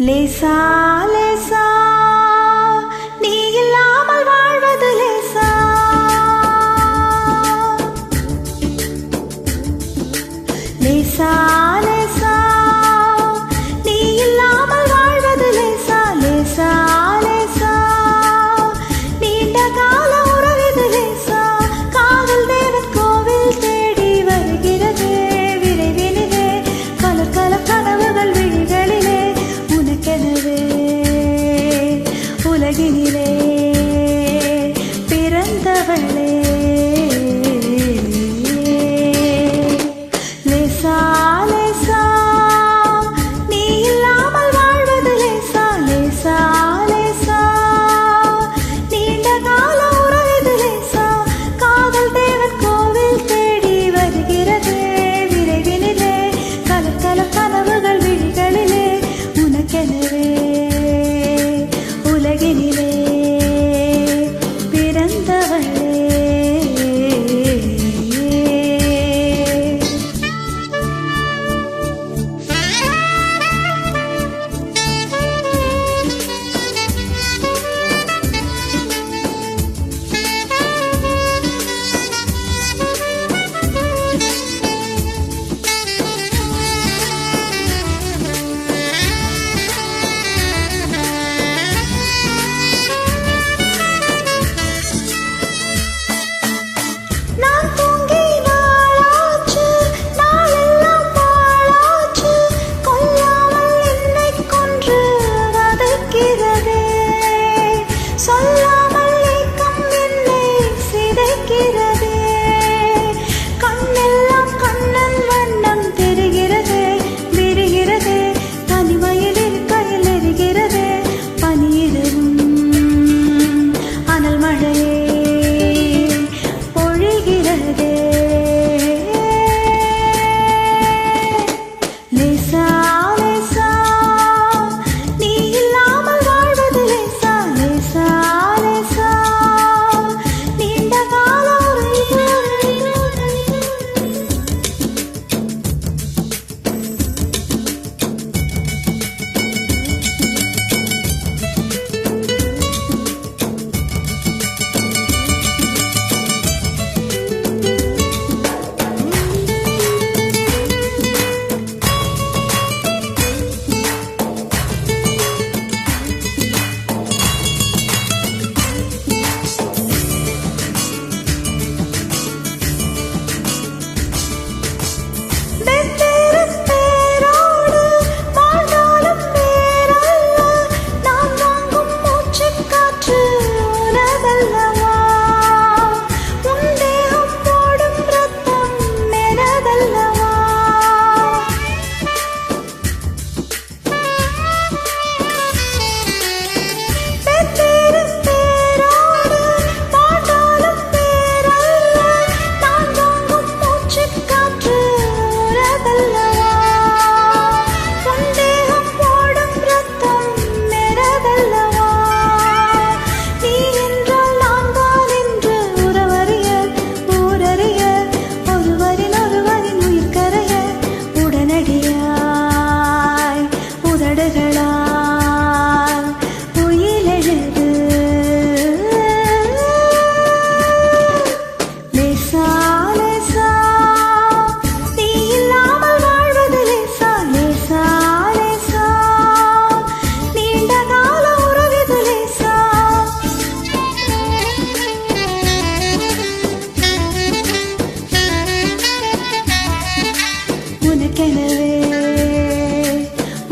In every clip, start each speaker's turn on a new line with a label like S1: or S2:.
S1: லேசா லேசா நீ இல்லாமல் வாழ்வது லேசா. லேசா லேசா நீ இல்லாமல் வாழ்வது லேசா. லேசா லேசா நீண்ட கால உறவிது லேசா. காதல் தேவன் கோவில் தேடி வருகிறது விரைவினிலே. கலர் கலர் கனவுகள் விழிகளிலே உனக்கெனவே உலகினிலே பிறந்தவளே. லேசா லேசா நீ இல்லாமல் வாழ்வது லேசா. லேசா லேசா நீண்ட கால உறவிது லேசா. காதல் தேவன் கோவில் தேடி வருகிறது விரைவினிலே. கலர் கலர் கனவுகள் விழிகளிலே உனக்கெனவே உலகினிலே பிறந்தவளே.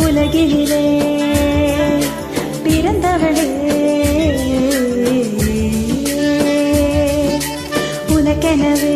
S1: உலகினிலே பிறந்தவளே உனக்கெனவே